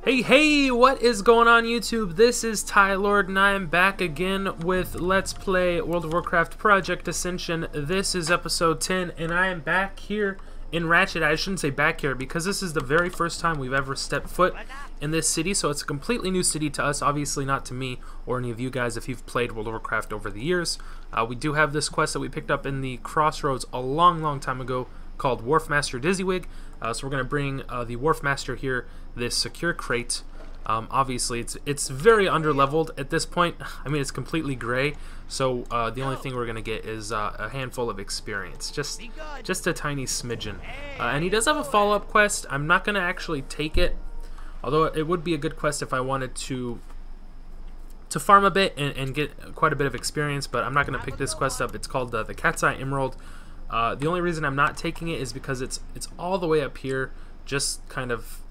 Hey, what is going on YouTube? This is Tylord and I am back again with Let's Play World of Warcraft Project Ascension. This is episode 10 and I am back here in Ratchet. I shouldn't say back here because this is the very first time we've ever stepped foot in this city, so it's a completely new city to us, obviously not to me or any of you guys if you've played World of Warcraft over the years. We do have this quest that we picked up in the Crossroads a long time ago called Wharfmaster Dizzywig. So we're going to bring the Wharfmaster here this secure crate. Obviously it's very underleveled at this point. I mean, it's completely gray, so the only thing we're going to get is a handful of experience, just a tiny smidgen. And he does have a follow-up quest. I'm not going to actually take it, although it would be a good quest if I wanted to farm a bit and get quite a bit of experience, but I'm not going to pick this quest up. It's called the Cat's Eye Emerald. The only reason I'm not taking it is because it's all the way up here, just kind of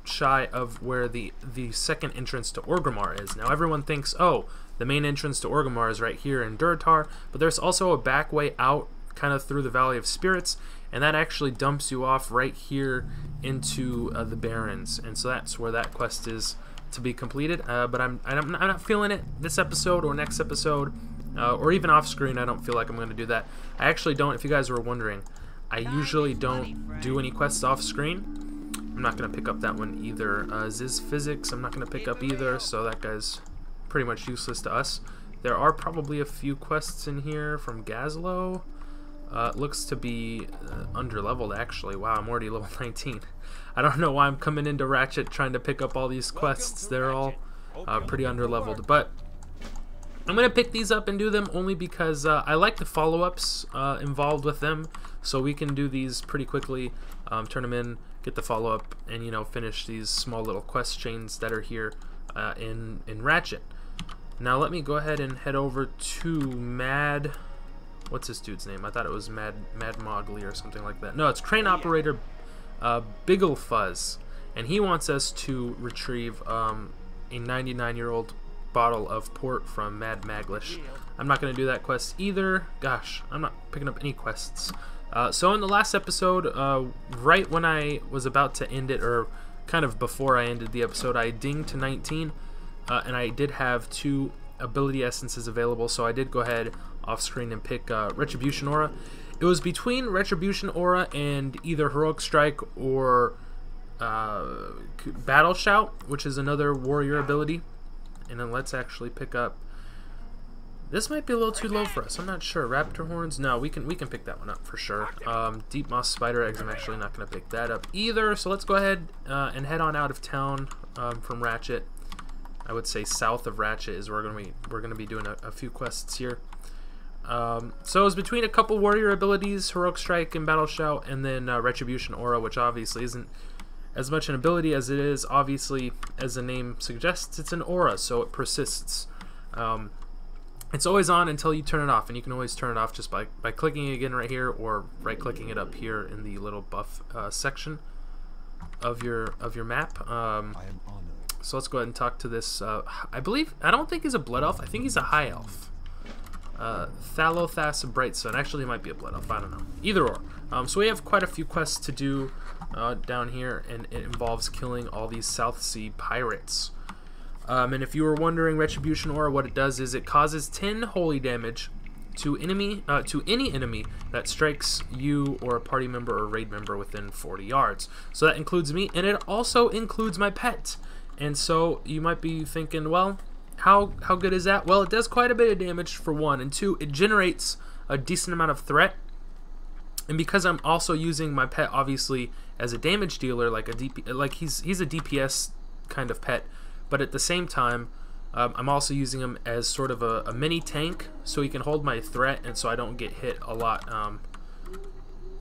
shy of where the second entrance to Orgrimmar is. Now everyone thinks, oh, the main entrance to Orgrimmar is right here in Durotar, but there's also a back way out kind of through the Valley of Spirits, and that actually dumps you off right here into the Barrens, and so that's where that quest is to be completed. But I'm not feeling it this episode or next episode, or even off screen. I don't feel like I'm going to do that. I actually don't. If you guys were wondering, I usually don't do any quests off screen. I'm not going to pick up that one either. Ziz Physics I'm not going to pick up either, so that guy's pretty much useless to us. There are probably a few quests in here from Gazlo. It looks to be underleveled actually. Wow, I'm already level 19. I don't know why I'm coming into Ratchet trying to pick up all these quests. They're all pretty underleveled, but I'm going to pick these up and do them only because I like the follow-ups involved with them, so we can do these pretty quickly, turn them in, get the follow-up, and, you know, finish these small little quest chains that are here in Ratchet. Now let me go ahead and head over to Mad... What's this dude's name? I thought it was Mad Mogley or something like that. No, it's Crane Operator Bigglefuzz, and he wants us to retrieve a 99-year-old bottle of port from Mad Maglish. I'm not going to do that quest either. Gosh, I'm not picking up any quests. So in the last episode, right when I was about to end it, or kind of before I ended the episode, I dinged to 19, and I did have 2 ability essences available, so I did go ahead off screen and pick Retribution Aura. It was between Retribution Aura and either Heroic Strike or Battle Shout, which is another warrior ability. And then let's actually pick up... This might be a little too low for us. I'm not sure. Raptor Horns? No, we can pick that one up for sure. Deep Moss Spider Eggs, I'm actually not going to pick that up either. So let's go ahead and head on out of town from Ratchet. I would say south of Ratchet is where we're going to be doing a few quests here. So it was between a couple warrior abilities, Heroic Strike and Battle Shout, and then Retribution Aura, which obviously isn't as much an ability as it is, obviously, as the name suggests, it's an aura, so it persists. It's always on until you turn it off, and you can always turn it off just by clicking it again right here, or right-clicking it up here in the little buff section of your map. So let's go ahead and talk to this. I don't think he's a Blood Elf. I think he's a High Elf. Thalothas Brightsun. Actually, he might be a Blood Elf. I don't know. Either or. So we have quite a few quests to do down here, and it involves killing all these South Sea pirates. And if you were wondering, Retribution Aura, what it does is it causes 10 holy damage to any enemy that strikes you or a party member or raid member within 40 yards. So that includes me, and it also includes my pet. And so you might be thinking, well, how good is that? Well, it does quite a bit of damage for 1, and 2, it generates a decent amount of threat. And because I'm also using my pet obviously as a damage dealer, like he's a DPS kind of pet, but at the same time I'm also using him as sort of a mini tank, so he can hold my threat, and so I don't get hit a lot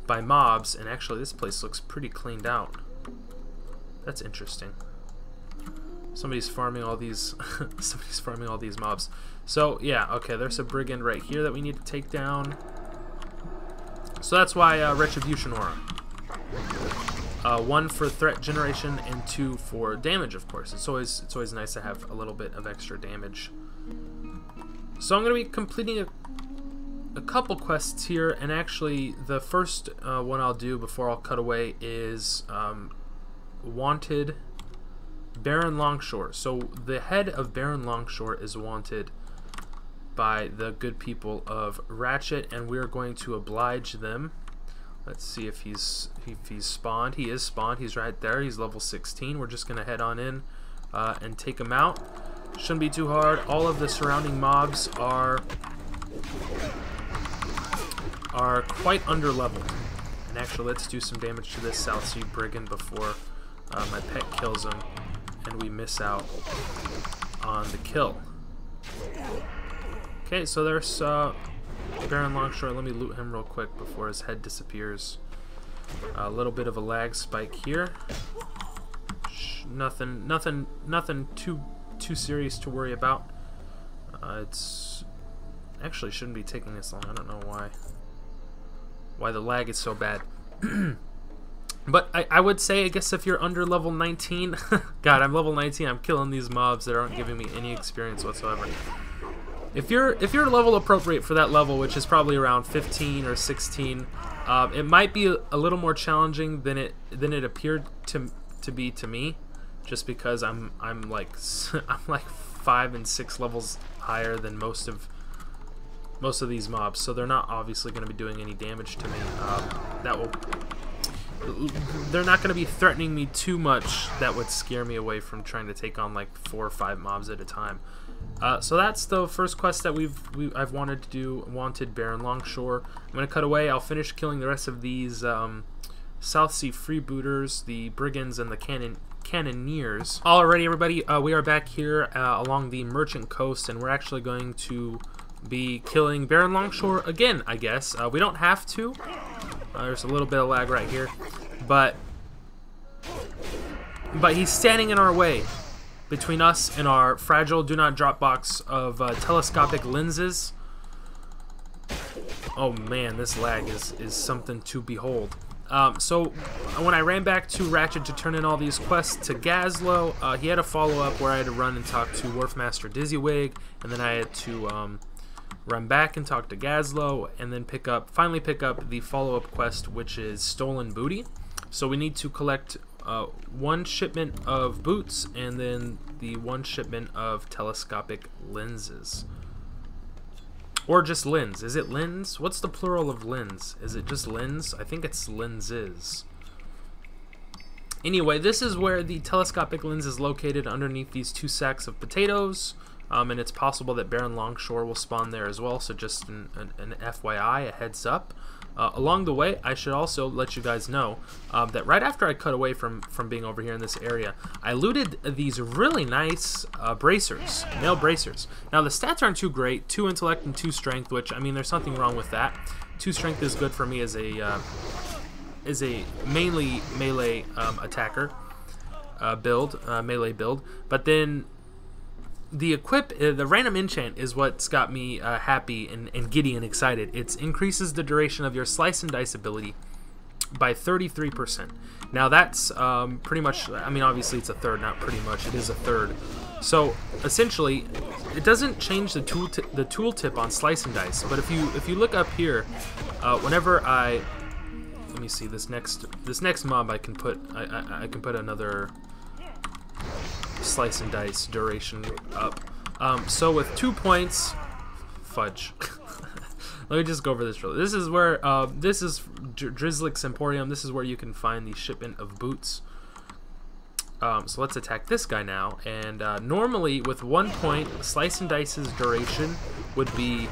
by mobs. And actually, this place looks pretty cleaned out. That's interesting. Somebody's farming all these somebody's farming all these mobs. So yeah, okay, there's a brigand right here that we need to take down. So that's why Retribution Aura. 1 for threat generation and 2 for damage, of course. It's always nice to have a little bit of extra damage. So I'm going to be completing a couple quests here, and actually the first one I'll do before I'll cut away is Wanted Baron Longshore. So the head of Baron Longshore is wanted by the good people of Ratchet, and we're going to oblige them. Let's see if he's spawned. He is spawned. He's right there. He's level 16. We're just gonna head on in and take him out. Shouldn't be too hard. All of the surrounding mobs are quite under leveled. And actually, let's do some damage to this South Sea Brigand before my pet kills him and we miss out on the kill. Okay, so there's Baron Longshore. Let me loot him real quick before his head disappears. A little bit of a lag spike here. Nothing too serious to worry about. It's actually shouldn't be taking this long. I don't know why the lag is so bad. But I would say, I guess if you're under level 19, God, I'm level 19. I'm killing these mobs that aren't giving me any experience whatsoever. If you're level appropriate for that level, which is probably around 15 or 16, it might be a little more challenging than it appeared to be to me, just because I'm like 5 and 6 levels higher than most of these mobs, so they're not obviously going to be doing any damage to me. They're not going to be threatening me too much. That would scare me away from trying to take on like 4 or 5 mobs at a time. So that's the first quest that I've wanted to do. Wanted Baron Longshore. I'm going to cut away. I'll finish killing the rest of these South Sea freebooters, the brigands, and the cannoneers. Alrighty, everybody, we are back here along the Merchant Coast, and we're actually going to be killing Baron Longshore again, I guess. We don't have to. There's a little bit of lag right here, but he's standing in our way between us and our fragile do not drop box of telescopic lenses. Oh man, this lag is something to behold. So when I ran back to Ratchet to turn in all these quests to Gazlowe, he had a follow-up where I had to run and talk to Wharfmaster Dizzywig, and then I had to run back and talk to Gazlowe, and then finally pick up the follow-up quest, which is Stolen Booty. So we need to collect 1 shipment of boots and then the 1 shipment of telescopic lenses. Or just lens. Is it lens? What's the plural of lens? Is it just lens? I think it's lenses. Anyway, this is where the telescopic lens is located, underneath these 2 sacks of potatoes. And it's possible that Baron Longshore will spawn there as well, so just an FYI, a heads up. Along the way, I should also let you guys know that right after I cut away from being over here in this area, I looted these really nice bracers, male bracers. Now, the stats aren't too great, 2 intellect and 2 strength, which, I mean, there's nothing wrong with that. 2 strength is good for me as a mainly melee attacker melee build, but then the random enchant is what's got me happy and giddy and excited. It increases the duration of your slice and dice ability by 33%. Now that's pretty much, I mean, obviously it's a third, not pretty much, it is a third. So essentially, it doesn't change the tooltip on slice and dice, but if you look up here, whenever let me see, this next mob I can put another slice and dice duration up. So with 2 points, fudge. Let me just go over this real. This is where this is Drizzlick's Emporium. This is where you can find the shipment of boots. So let's attack this guy now. And normally with 1 point, slice and dice's duration would be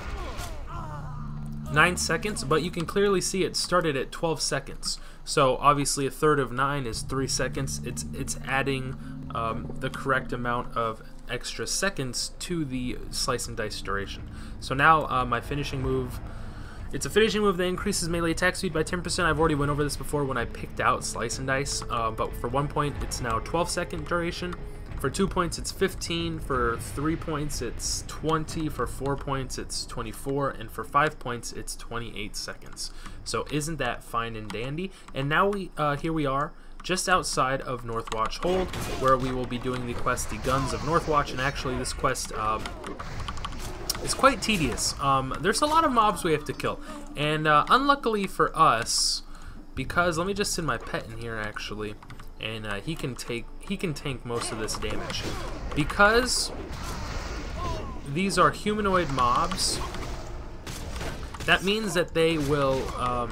9 seconds, but you can clearly see it started at 12 seconds. So obviously a third of 9 is 3 seconds. It's adding the correct amount of extra seconds to the slice and dice duration. So now my finishing move, it's a finishing move that increases melee attack speed by 10%. I've already went over this before when I picked out slice and dice, but for 1 point it's now 12-second duration. For 2 points it's 15, for 3 points it's 20, for 4 points it's 24, and for 5 points it's 28 seconds. So isn't that fine and dandy? And now here we are, just outside of Northwatch Hold, where we will be doing the quest, The Guns of Northwatch, and actually this quest is quite tedious. There's a lot of mobs we have to kill, and unluckily for us, because, let me just send my pet in here actually, and he can tank most of this damage. Because these are humanoid mobs, that means that they will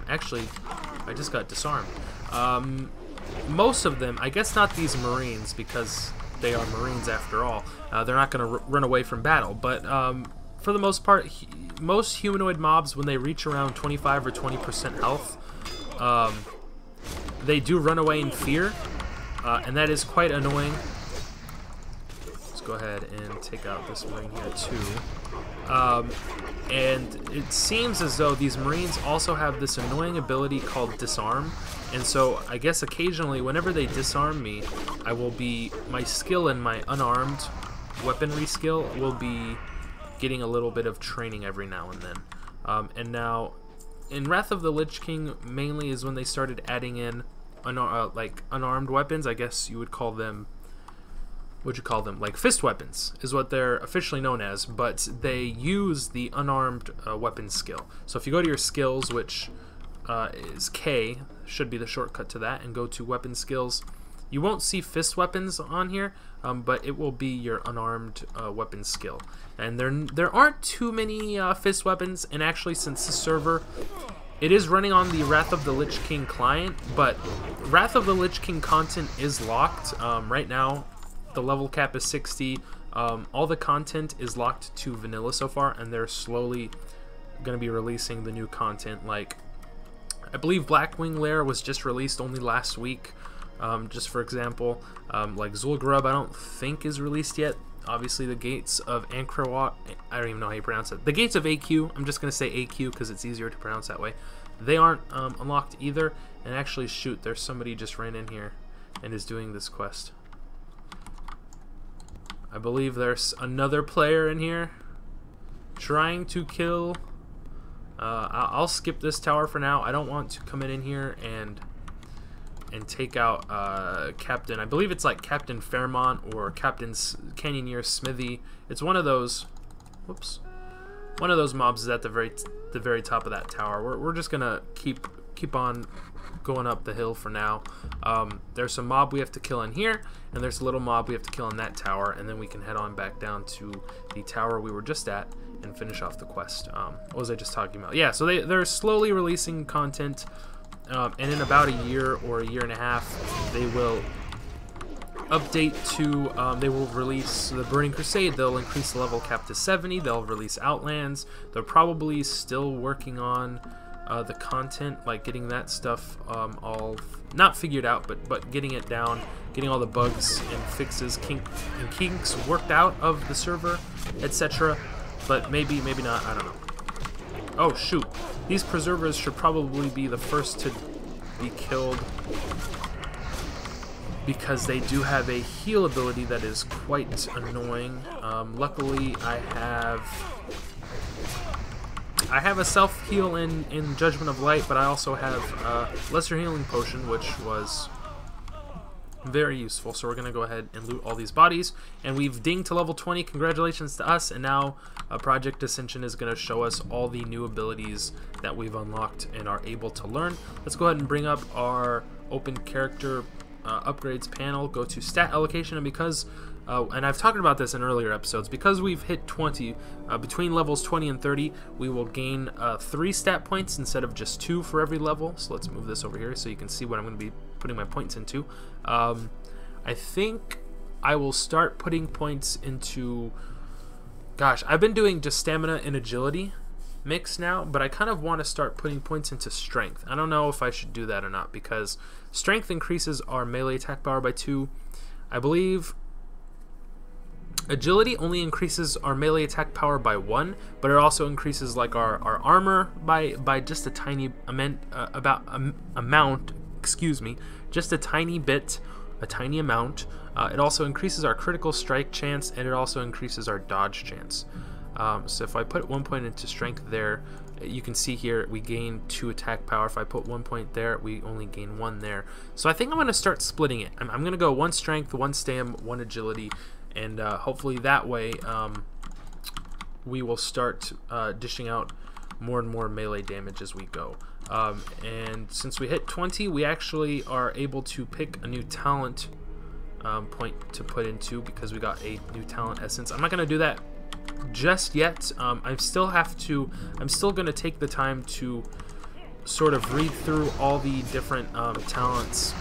actually, I just got disarmed. Most of them, I guess not these Marines, because they are Marines after all. They're not going to run away from battle, but for the most part, most humanoid mobs, when they reach around 25 or 20% health, they do run away in fear, and that is quite annoying. Let's go ahead and take out this Marine here too. And it seems as though these Marines also have this annoying ability called disarm, and so I guess occasionally whenever they disarm me, I will be, my skill and my unarmed weaponry skill will be getting a little bit of training every now and then. And now in Wrath of the Lich King mainly is when they started adding in like unarmed weapons. I guess you would call them, what'd you call them, like fist weapons is what they're officially known as, but they use the unarmed weapon skill. So if you go to your skills, which is K, should be the shortcut to that, and go to weapon skills, you won't see fist weapons on here, but it will be your unarmed weapon skill. And there aren't too many fist weapons, and actually since this server, it is running on the Wrath of the Lich King client, but Wrath of the Lich King content is locked. Right now, the level cap is 60. All the content is locked to vanilla so far, and they're slowly going to be releasing the new content. Like, I believe Blackwing Lair was just released only last week. Just for example, like Zul'Gurub, I don't think is released yet. Obviously, the Gates of Ankrawat, I don't even know how you pronounce it. The Gates of AQ, I'm just going to say AQ because it's easier to pronounce that way. They aren't unlocked either. And actually, shoot, there's somebody just ran in here and is doing this quest. I believe there's another player in here trying to kill. I'll skip this tower for now. I don't want to come in here and take out Captain, I believe it's like Captain Fairmont or Captain Canyoneer Smithy. It's one of those, whoops, one of those mobs is at the very top of that tower. We're just gonna keep on going up the hill for now. There's some mob we have to kill in here, and there's a little mob we have to kill in that tower, and then we can head on back down to the tower we were just at and finish off the quest. What was I just talking about? Yeah, so they're slowly releasing content. And in about a year or a year and a half, they will update to, they will release the Burning Crusade. They'll increase the level cap to 70. They'll release Outlands. They're probably still working on the content, like getting that stuff all, not figured out, but getting it down, getting all the bugs and fixes, kinks worked out of the server, etc. But maybe not, I don't know. Oh shoot, these preservers should probably be the first to be killed because they do have a heal ability that is quite annoying. Luckily I have a self heal in Judgment of Light, but I also have Lesser Healing Potion, which was very useful. So we're gonna go ahead and loot all these bodies, and we've dinged to level 20. Congratulations to us. And now Project Ascension is going to show us all the new abilities that we've unlocked and are able to learn. Let's go ahead and bring up our open character upgrades panel, go to stat allocation, and because and I've talked about this in earlier episodes, because we've hit 20, between levels 20 and 30, we will gain 3 stat points instead of just 2 for every level. So let's move this over here so you can see what I'm going to be putting my points into. I think I will start putting points into, gosh, I've been doing just stamina and agility mix now, but I kind of want to start putting points into strength. I don't know if I should do that or not, because strength increases our melee attack power by 2. I believe agility only increases our melee attack power by 1, but it also increases like our armor by just a tiny amount, excuse me, just a tiny bit, a tiny amount. It also increases our critical strike chance, and it also increases our dodge chance. So if I put 1 point into strength there, you can see here we gain 2 attack power. If I put 1 point there, we only gain 1 there. So I think I'm going to start splitting it. I'm going to go 1 strength, 1 stam, 1 agility, and hopefully that way we will start dishing out more and more melee damage as we go. And since we hit 20, we actually are able to pick a new talent point to put into, because we got a new talent essence. I'm not going to do that just yet. I'm still going to take the time to sort of read through all the different talents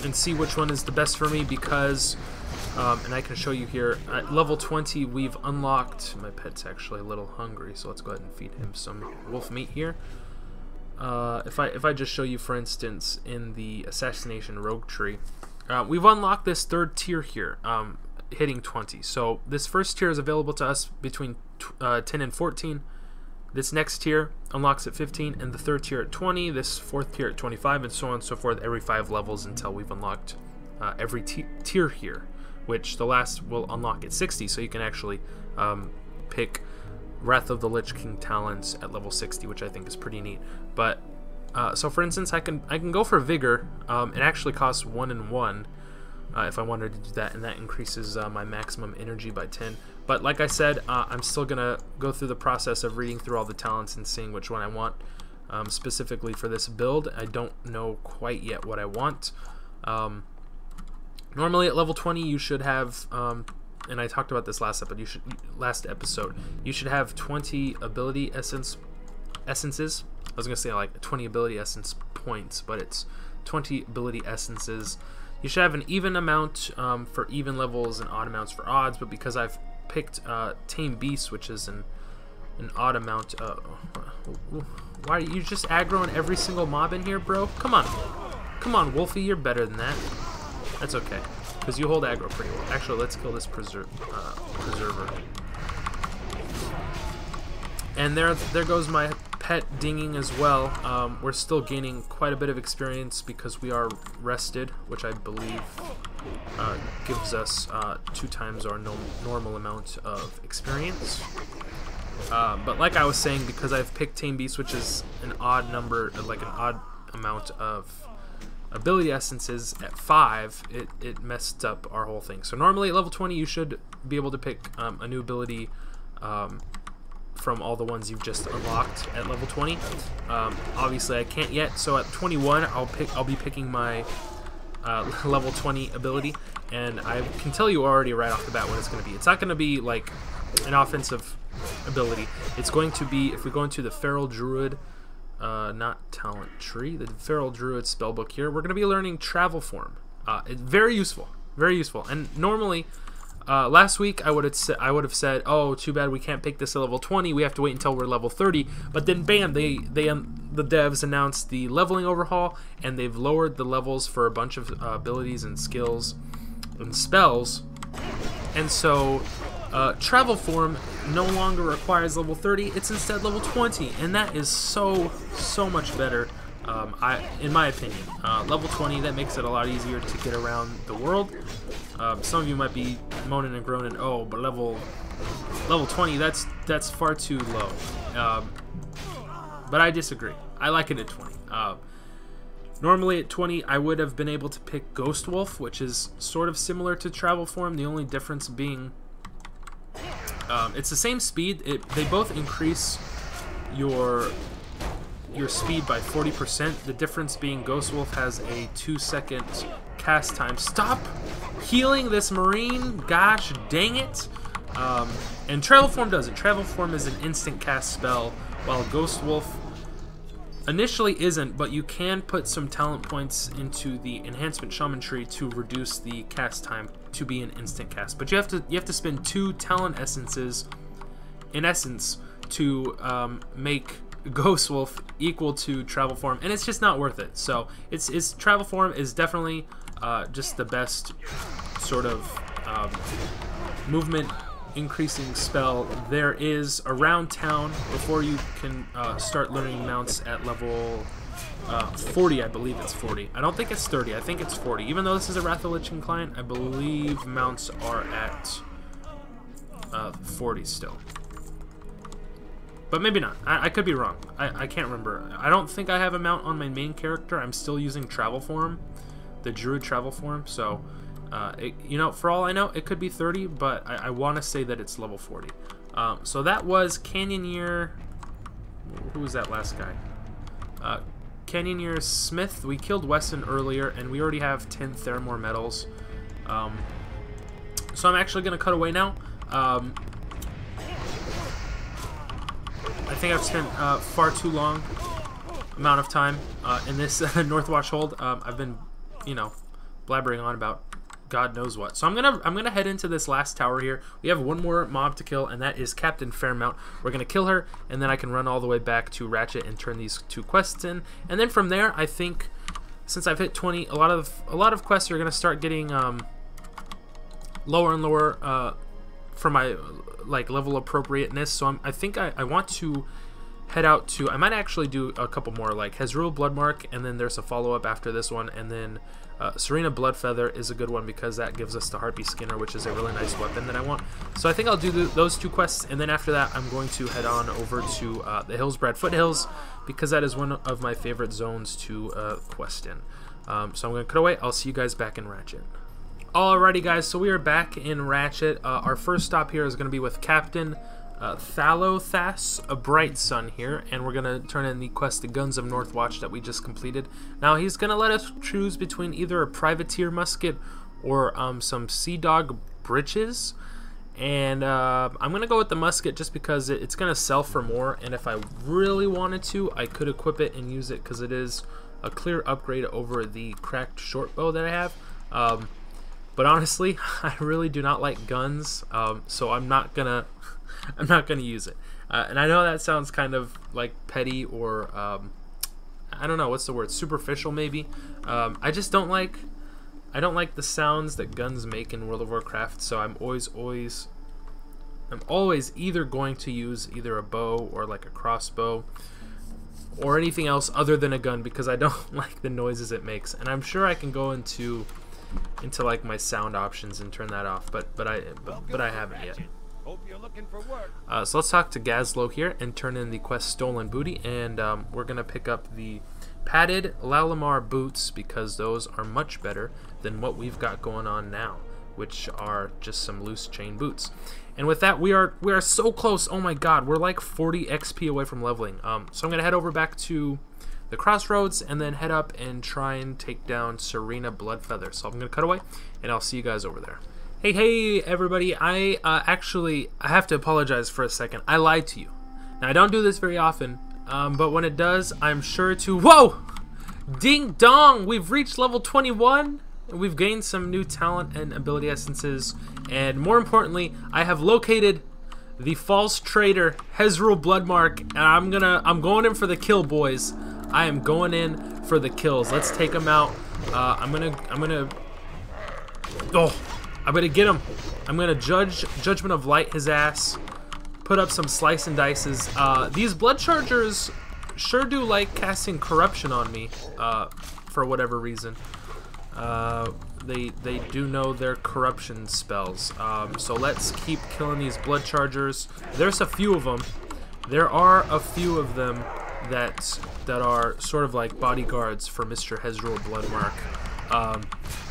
and see which one is the best for me, because and I can show you here at level 20 we've unlocked, my pet's actually a little hungry, so let's go ahead and feed him some wolf meat here. If I just show you, for instance, in the Assassination Rogue tree, we've unlocked this third tier here, hitting 20. So this first tier is available to us between 10 and 14. This next tier unlocks at 15, and the third tier at 20, this fourth tier at 25, and so on and so forth, every 5 levels until we've unlocked every tier here, which the last will unlock at 60, so you can actually pick Wrath of the Lich King talents at level 60, which I think is pretty neat. But so for instance, I can go for Vigor. It actually costs 1 and 1 if I wanted to do that, and that increases my maximum energy by 10. But like I said, I'm still gonna go through the process of reading through all the talents and seeing which one I want specifically for this build. I don't know quite yet what I want. Normally at level 20 you should have, and I talked about this last episode, you should have 20 ability essences. I was gonna say like 20 ability essence points, but it's 20 ability essences. You should have an even amount for even levels and odd amounts for odds, but because I've picked Tame Beast, which is an odd amount. Why are you just aggroing every single mob in here, bro? Come on, Wolfie, you're better than that. That's okay, because you hold aggro pretty well. Actually, let's kill this preserver. And there goes my pet dinging as well. We're still gaining quite a bit of experience because we are rested, which I believe gives us 2 times our normal amount of experience. But like I was saying, because I've picked Tame Beast, which is an odd number, like an odd amount of ability essences at 5, it messed up our whole thing. So normally at level 20 you should be able to pick a new ability from all the ones you've just unlocked at level 20. Obviously I can't yet, so at 21 I'll be picking my level 20 ability, and I can tell you already right off the bat what it's going to be. It's not going to be like an offensive ability. It's going to be, if we go into the Feral Druid, not talent tree, the Feral Druid spellbook here, we're going to be learning Travel Form. It's very useful, and normally last week I would have said, oh, too bad we can't pick this at level 20, we have to wait until we're level 30, but then bam, the devs announced the leveling overhaul, and they've lowered the levels for a bunch of abilities and skills and spells, and so Travel Form no longer requires level 30, it's instead level 20, and that is so much better, in my opinion. Level 20, that makes it a lot easier to get around the world. Some of you might be moaning and groaning, oh, but level 20, that's far too low. But I disagree. I like it at 20. Normally at 20 I would have been able to pick Ghost Wolf, which is sort of similar to Travel Form, the only difference being it's the same speed. They both increase your speed by 40%. The difference being Ghost Wolf has a 2-second cast time. Stop healing this Marine, gosh dang it. And Travel Form doesn't. Travel Form is an instant cast spell, while Ghost Wolf initially isn't, but you can put some talent points into the Enhancement Shaman tree to reduce the cast time to be an instant cast. But you have to spend 2 talent essences, in essence, to make Ghost Wolf equal to Travel Form, and it's just not worth it. So it's Travel Form is definitely just the best sort of movement increasing spell there is around town before you can start learning mounts at level 40. I believe it's 40. I don't think it's 30. I think it's 40. Even though this is a Wrath of the Lich King client, I believe mounts are at 40 still. But maybe not. I could be wrong. I can't remember. I don't think I have a mount on my main character. I'm still using Travel Form, the Druid Travel Form. So, you know, for all I know, it could be 30, but I want to say that it's level 40. So that was Canyoneer Who was that last guy? Canyoneer Smith. We killed Wesson earlier, and we already have 10 Theramore medals. So I'm actually going to cut away now. I think I've spent far too long amount of time in this Northwatch hold. I've been, you know, blabbering on about God knows what. So I'm gonna head into this last tower here. We have one more mob to kill, and that is Captain Fairmount. We're gonna kill her, and then I can run all the way back to Ratchet and turn these 2 quests in. And then from there, I think since I've hit 20, a lot of quests are gonna start getting lower and lower for my like level appropriateness. So I think I want to head out to, I might actually do a couple more, like Hezrul Bloodmark, and then there's a follow-up after this one, and then Serena Bloodfeather is a good one because that gives us the Harpy Skinner, which is a really nice weapon that I want. So I think I'll do those 2 quests, and then after that I'm going to head on over to the Hillsbrad Foothills, because that is one of my favorite zones to quest in. So I'm going to cut away. I'll see you guys back in Ratchet. Alrighty guys, so we are back in Ratchet. Our first stop here is going to be with Captain Thalothas, a Bright Sun here, and we're gonna turn in the quest, the Guns of Northwatch, that we just completed. Now he's gonna let us choose between either a Privateer musket or some Sea Dog breeches, and I'm gonna go with the musket just because it's gonna sell for more, and if I really wanted to, I could equip it and use it because it is a clear upgrade over the cracked short bow that I have. But honestly, I really do not like guns, so I'm not gonna use it. And I know that sounds kind of like petty or I don't know, what's the word, superficial maybe. I just don't like the sounds that guns make in World of Warcraft, so I'm always either going to use either a bow or like a crossbow or anything else other than a gun because I don't like the noises it makes. And I'm sure I can go into like my sound options and turn that off, but I haven't yet. Hope you're looking for work. So let's talk to Gazlo here and turn in the quest Stolen Booty, and we're gonna pick up the padded Lalamar boots because those are much better than what we've got going on now, which are just some loose chain boots. And with that, we are so close. Oh my god, we're like 40 XP away from leveling. So I'm gonna head over back to the crossroads and then head up and try and take down Serena Bloodfeather. So I'm gonna cut away and I'll see you guys over there. Hey everybody, I have to apologize for a second. I lied to you. Now I don't do this very often, but when it does, I'm sure to, whoa! Ding dong! We've reached level 21, and we've gained some new talent and ability essences, and more importantly, I have located the false traitor, Hezrul Bloodmark, and I'm going in for the kill, boys. I am going in for the kills. Let's take him out. I'm gonna get him. I'm gonna Judgment of Light his ass. Put up some slice and dices. These blood chargers sure do like casting corruption on me, for whatever reason. They do know their corruption spells. So let's keep killing these blood chargers. There's a few of them. There are a few of them that are sort of like bodyguards for Mr. Hezrul Bloodmark.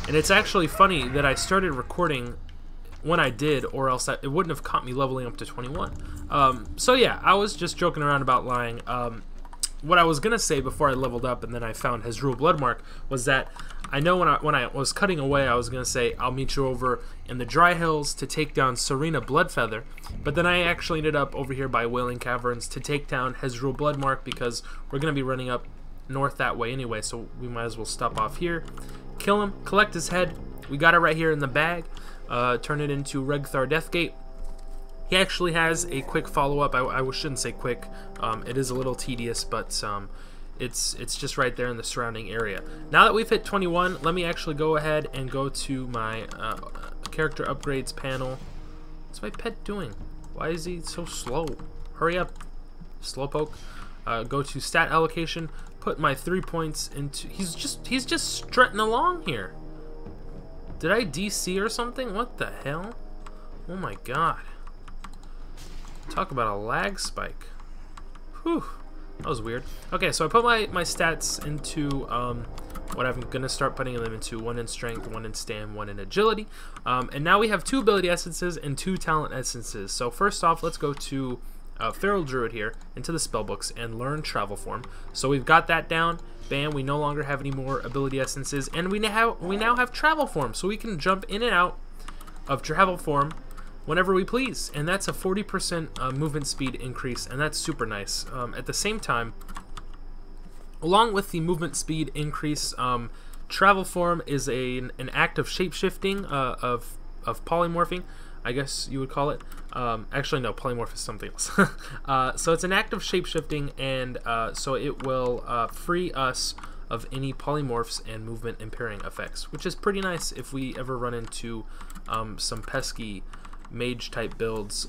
And it's actually funny that I started recording when I did, or else it wouldn't have caught me leveling up to 21. So yeah, I was just joking around about lying. What I was gonna say before I leveled up and then I found Hezrul Bloodmark was that I know when I was cutting away, I was gonna say I'll meet you over in the Dry Hills to take down Serena Bloodfeather, but then I actually ended up over here by Wailing Caverns to take down Hezrul Bloodmark because we're gonna be running up north that way anyway, so we might as well stop off here, kill him, collect his head. We got it right here in the bag. Turn it into Regthar Deathgate. He actually has a quick follow-up. I shouldn't say quick. It is a little tedious, but it's just right there in the surrounding area. Now that we've hit 21, let me actually go ahead and go to my character upgrades panel. What's my pet doing? Why is he so slow? Hurry up, Slowpoke. Go to stat allocation. Put my 3 points into. He's just strutting along here. Did I DC or something? What the hell? Oh my god. Talk about a lag spike. Whew. That was weird. Okay, so I put my stats into what I'm going to start putting them into. 1 in strength, 1 in stam, 1 in agility. And now we have 2 ability essences and 2 talent essences. So first off, let's go to Feral Druid here into the spellbooks and learn Travel Form. So we've got that down. Bam, we no longer have any more ability essences, and we now have Travel Form, so we can jump in and out of Travel Form whenever we please, and that's a 40% movement speed increase, and that's super nice. At the same time, along with the movement speed increase, Travel Form is an act of shapeshifting, of polymorphing, I guess you would call it. Actually, no, polymorph is something else. So it's an act of shapeshifting, and so it will free us of any polymorphs and movement impairing effects, which is pretty nice if we ever run into some pesky mage type builds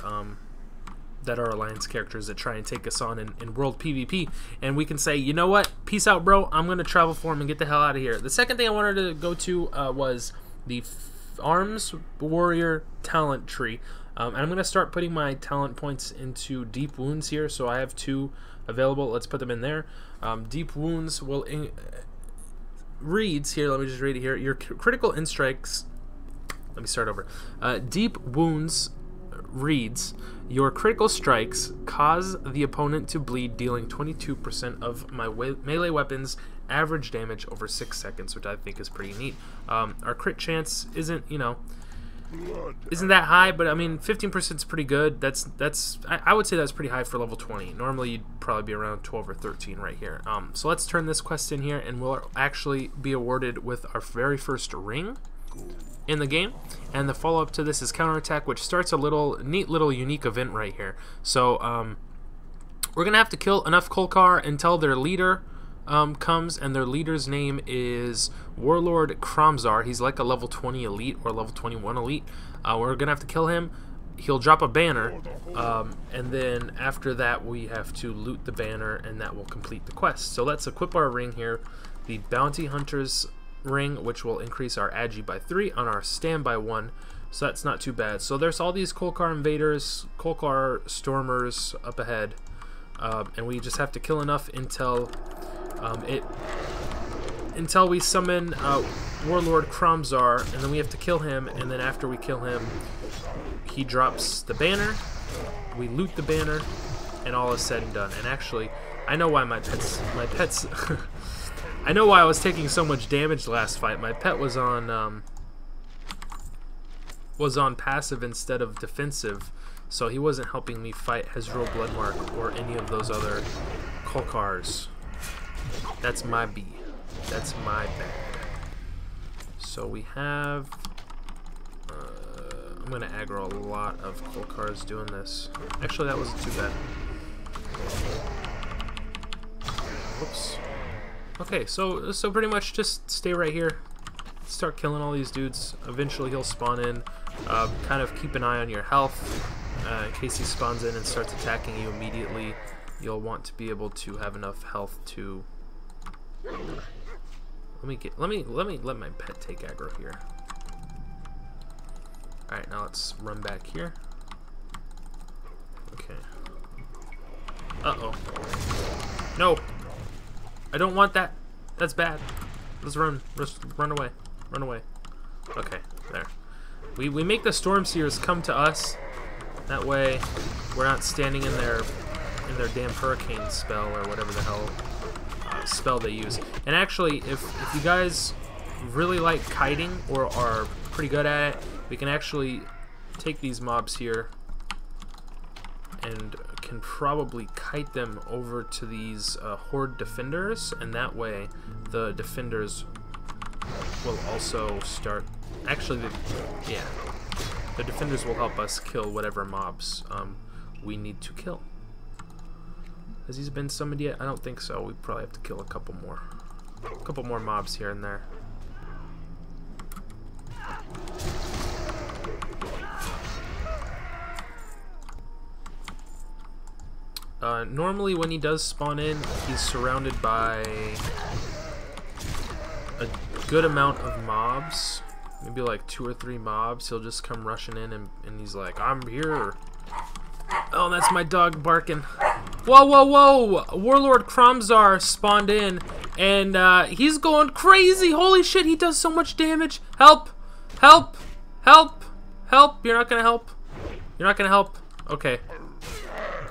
that are alliance characters that try and take us on in world PvP, and we can say, you know what, peace out, bro, I'm gonna Travel Form and get the hell out of here. The second thing I wanted to go to was the Arms Warrior talent tree, and I'm gonna start putting my talent points into Deep Wounds here. So I have 2 available. Let's put them in there. Deep Wounds will reads here. Let me just read it here. Your critical in strikes. Let me start over. Deep Wounds reads, your critical strikes cause the opponent to bleed, dealing 22% of my melee weapons average damage over 6 seconds, which I think is pretty neat. Our crit chance isn't, you know, isn't that high, but I mean 15% is pretty good. I would say that's pretty high for level 20. Normally you'd probably be around 12 or 13 right here. So let's turn this quest in here, and we'll actually be awarded with our very first ring in the game, and the follow-up to this is Counterattack, which starts a neat little unique event right here. So we're gonna have to kill enough Kolkar until their leader comes, and their leader's name is Warlord Kromzar. He's like a level 20 elite or level 21 elite. We're gonna have to kill him. He'll drop a banner, and then after that we have to loot the banner, and that will complete the quest. So let's equip our ring here, the Bounty Hunter's ring, which will increase our agi by 3 on our stand by 1, so that's not too bad. So there's all these Kolkar invaders, Kolkar stormers up ahead, and we just have to kill enough until we summon Warlord Kromzar, and then we have to kill him, and then after we kill him, he drops the banner, we loot the banner, and all is said and done. And actually, I know why my pets I know why I was taking so much damage last fight. My pet was on passive instead of defensive, so he wasn't helping me fight Hezro Bloodmark or any of those other Kolkars. That's my B. That's my bad. So we have... I'm going to aggro a lot of Kolkars doing this. Actually, that wasn't too bad. Whoops. Okay, so pretty much just stay right here. Start killing all these dudes. Eventually he'll spawn in. Kind of keep an eye on your health. In case he spawns in and starts attacking you immediately, you'll want to be able to have enough health to... Let my pet take aggro here. Alright, now let's run back here. Okay. Uh-oh. No! I don't want that. That's bad. Let's run. Let's run away. Run away. Okay, there. We make the Stormseers come to us. That way, we're not standing in their damn hurricane spell or whatever the hell spell they use. And actually, if you guys really like kiting or are pretty good at it, we can actually take these mobs here and can probably kite them over to these horde defenders, and that way the defenders will also start... Actually, the defenders will help us kill whatever mobs we need to kill. Has he been summoned yet? I don't think so. We probably have to kill a couple more mobs here and there. Normally when he does spawn in, he's surrounded by a good amount of mobs, maybe like 2 or 3 mobs. He'll just come rushing in and he's like, I'm here. Oh, that's my dog barking. Whoa, whoa, whoa! Warlord Kromzar spawned in, and he's going crazy. Holy shit, he does so much damage. Help! Help! Help! Help! You're not gonna help? You're not gonna help? Okay.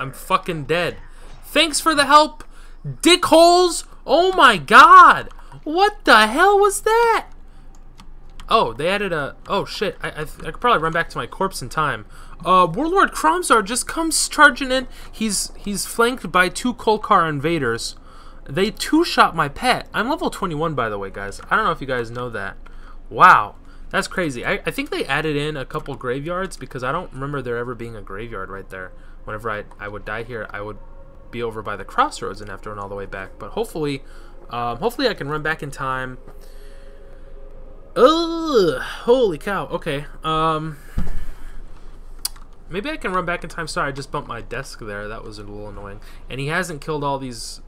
I'm fucking dead. Thanks for the help, dickholes. Oh my god. What the hell was that? Oh, they added a... Oh, shit. I could probably run back to my corpse in time. Warlord Kromzar just comes charging in. He's flanked by 2 Kolkar invaders. They 2-shot my pet. I'm level 21, by the way, guys. I don't know if you guys know that. Wow. That's crazy. I think they added in a couple graveyards because I don't remember there ever being a graveyard right there. Whenever I would die here, I would be over by the crossroads and have to run all the way back. But hopefully I can run back in time. Ugh, holy cow. Okay. Maybe I can run back in time. Sorry, I just bumped my desk there. That was a little annoying. And he hasn't killed all these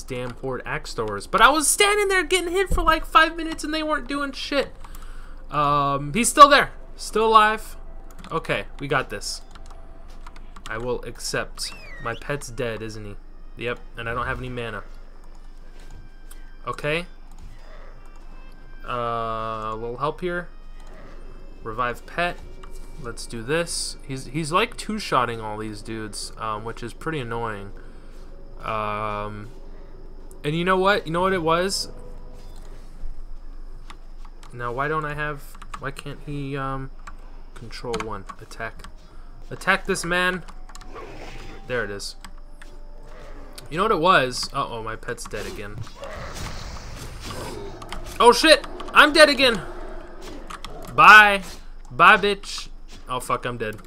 damn horde axe throwers. But I was standing there getting hit for like 5 minutes and they weren't doing shit. He's still there. Still alive. Okay, we got this. I will accept. My pet's dead, isn't he? Yep, and I don't have any mana. Okay. A little help here. Revive pet. Let's do this. He's like 2-shotting all these dudes, which is pretty annoying. And you know what? You know what it was? Now why can't he control 1? Attack. Attack this man. There it is. You know what it was? Uh-oh, my pet's dead again. Oh shit! I'm dead again! Bye! Bye, bitch! Oh fuck, I'm dead.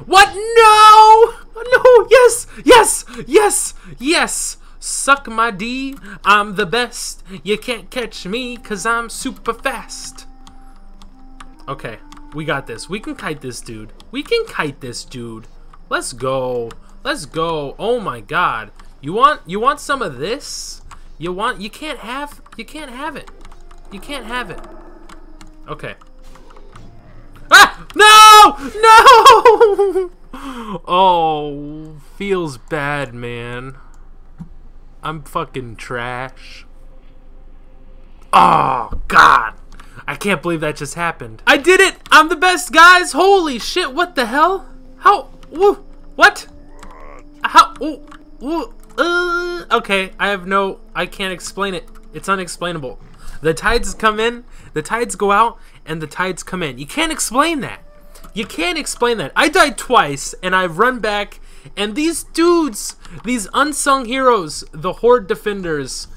What? No! No! Yes! Yes! Yes! Yes! Suck my D! I'm the best! You can't catch me, cause I'm super fast! Okay, we got this. We can kite this dude. We can kite this dude. Let's go. Let's go. Oh my god. You want some of this? You can't have it. You can't have it. Okay. Ah! No! No! Oh, feels bad, man. I'm fucking trash. Oh, God. I can't believe that just happened. I did it! I'm the best, guys! Holy shit, what the hell? How? Woo, what? How? Okay, I can't explain it. It's unexplainable. The tides come in, the tides go out, and the tides come in. You can't explain that. You can't explain that. I died twice, and I've run back, and these dudes, these unsung heroes, the Horde defenders,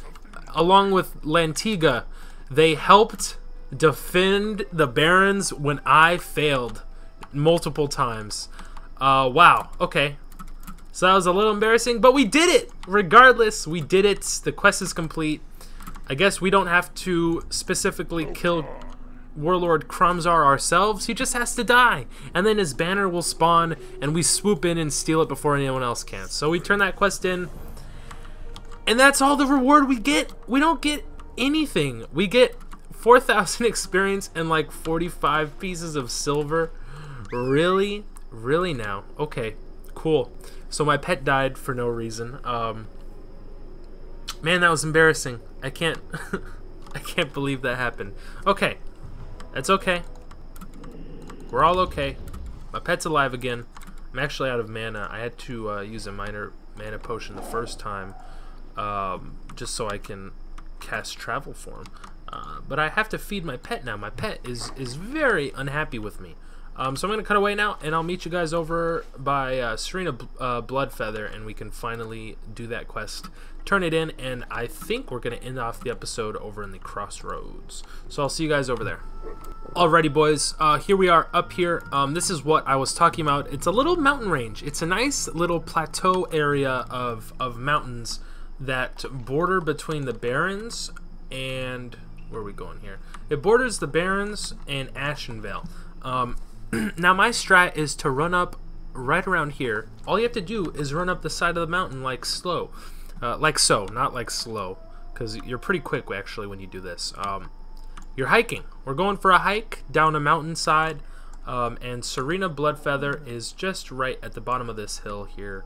along with Lantiga, they helped defend the Barons when I failed multiple times. Wow, okay. So that was a little embarrassing, but we did it! Regardless, we did it. The quest is complete. I guess we don't have to specifically kill Warlord Kromzar ourselves. He just has to die. And then his banner will spawn, and we swoop in and steal it before anyone else can. So we turn that quest in, and that's all the reward we get. We don't get anything. We get 4,000 experience and like 45 pieces of silver. Really? Really now? Okay, cool. So my pet died for no reason. Man, that was embarrassing. I can't I can't believe that happened. Okay. That's okay. We're all okay. My pet's alive again. I'm actually out of mana. I had to use a minor mana potion the first time, just so I can cast Travel Form. But I have to feed my pet now. My pet is very unhappy with me. So I'm going to cut away now, and I'll meet you guys over by Serena Bloodfeather, and we can finally do that quest, turn it in, and I think we're going to end off the episode over in the Crossroads. So I'll see you guys over there. Alrighty, boys, here we are up here. This is what I was talking about. It's a little mountain range. It's a nice little plateau area of mountains that border between the Barrens and... Where are we going here? It borders the Barrens and Ashenvale. Now my strat is to run up right around here. All you have to do is run up the side of the mountain like slow. Like so, not like slow. Because you're pretty quick actually when you do this. You're hiking. We're going for a hike down a mountainside. And Serena Bloodfeather is just right at the bottom of this hill here.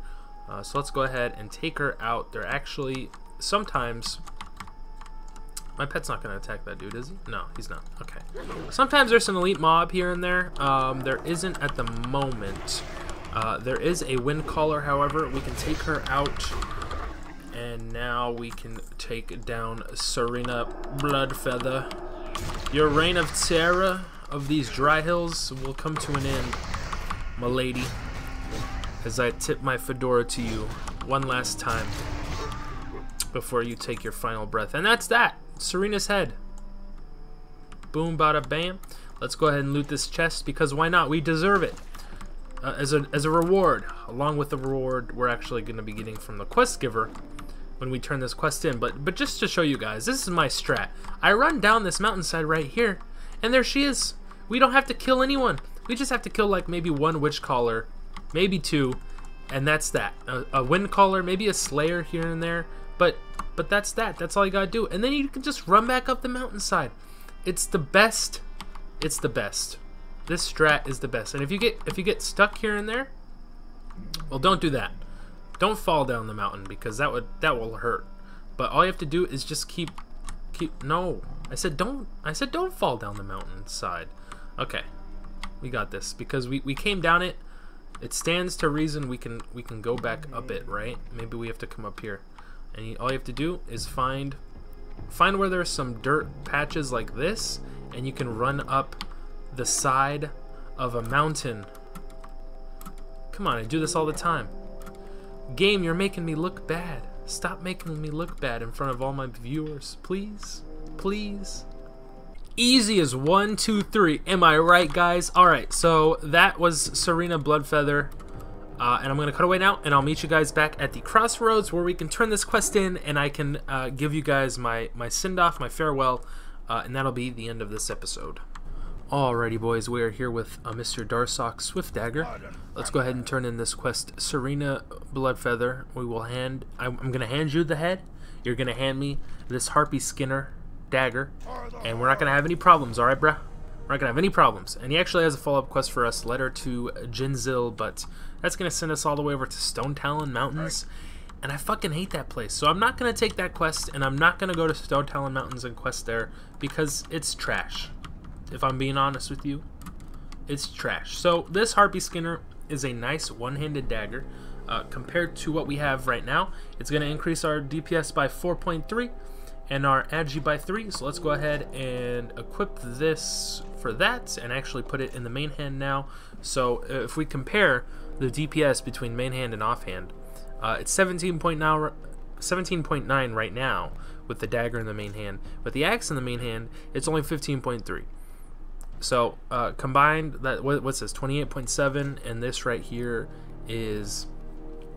So let's go ahead and take her out. They're actually sometimes... My pet's not going to attack that dude, is he? No, he's not. Okay. Sometimes there's an elite mob here and there. There isn't at the moment. There is a wind caller, however. We can take her out. And now we can take down Serena Bloodfeather. Your reign of terror of these dry hills will come to an end, my lady, as I tip my fedora to you one last time before you take your final breath. And that's that. Serena's head. Boom, bada, bam. Let's go ahead and loot this chest, because why not? We deserve it. As a reward. Along with the reward we're actually going to be getting from the quest giver when we turn this quest in. But just to show you guys, this is my strat. I run down this mountainside right here, and there she is. We don't have to kill anyone. We just have to kill like maybe one witch caller, maybe two, and that's that. A wind caller, maybe a slayer here and there, but that's that. That's all you gotta do, and then you can just run back up the mountainside. It's the best. It's the best. This strat is the best. And if you get stuck here and there, well, don't do that. Don't fall down the mountain, because that will hurt. But all you have to do is just keep no. I said don't fall down the mountainside. Okay. We got this, because we came down it. It stands to reason we can go back up it, right? Maybe we have to come up here. And all you have to do is find where there's some dirt patches like this, and you can run up the side of a mountain. Come on, I do this all the time. Game, you're making me look bad. Stop making me look bad in front of all my viewers, please. Please. Easy as 1, 2, 3. Am I right, guys? Alright, so that was Serena Bloodfeather. And I'm going to cut away now, and I'll meet you guys back at the crossroads where we can turn this quest in, and I can give you guys my send-off, my farewell, and that'll be the end of this episode. Alrighty, boys, we are here with Mr. Darsock Swiftdagger. Let's go ahead and turn in this quest. Serena Bloodfeather. I'm going to hand you the head. You're going to hand me this Harpy Skinner dagger, and we're not going to have any problems, alright, bruh? We're not going to have any problems. And he actually has a follow-up quest for us, letter to Jinzil, but that's going to send us all the way over to Stone Talon Mountains, and I fucking hate that place. So I'm not going to take that quest, and I'm not going to go to Stone Talon Mountains and quest there, because it's trash. If I'm being honest with you, it's trash. So this Harpy Skinner is a nice one-handed dagger. Compared to what we have right now, it's going to increase our DPS by 4.3 and our Agi by 3. So let's go ahead and equip this for that and actually put it in the main hand now. So if we compare the DPS between main hand and offhand, it's 17.9 right now with the dagger in the main hand. With the axe in the main hand, it's only 15.3. So combined, that what's this? 28.7, and this right here is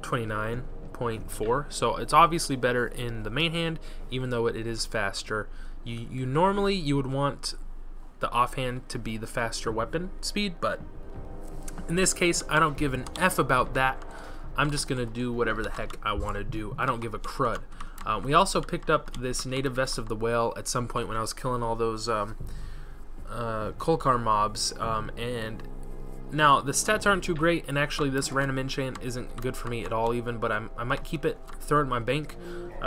29.4. So it's obviously better in the main hand, even though it is faster. You normally would want the offhand to be the faster weapon speed, but in this case, I don't give an F about that. I'm just gonna do whatever the heck I want to do. I don't give a crud. We also picked up this native vest of the whale at some point when I was killing all those Kolkar mobs, and now the stats aren't too great, and actually this random enchant isn't good for me at all even, but I might keep it, throw it in my bank,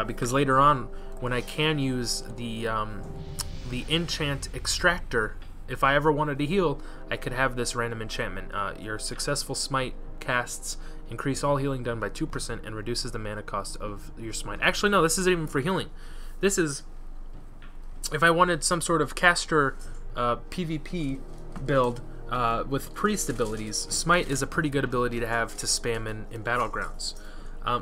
because later on when I can use the enchant extractor, if I ever wanted to heal, I could have this random enchantment. Your successful smite casts increase all healing done by 2% and reduces the mana cost of your smite. Actually no, this isn't even for healing. This is if I wanted some sort of caster PvP build with priest abilities. Smite is a pretty good ability to have to spam in Battlegrounds.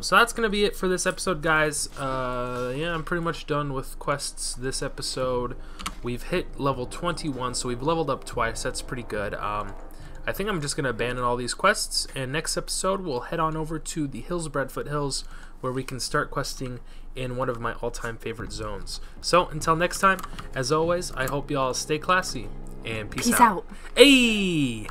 So that's going to be it for this episode, guys. Yeah, I'm pretty much done with quests this episode. We've hit level 21, so we've leveled up twice. That's pretty good. I think I'm just going to abandon all these quests, and next episode we'll head on over to the Hillsbred Foothills, where we can start questing in one of my all-time favorite zones. So until next time, as always, I hope y'all stay classy, and peace out. Hey!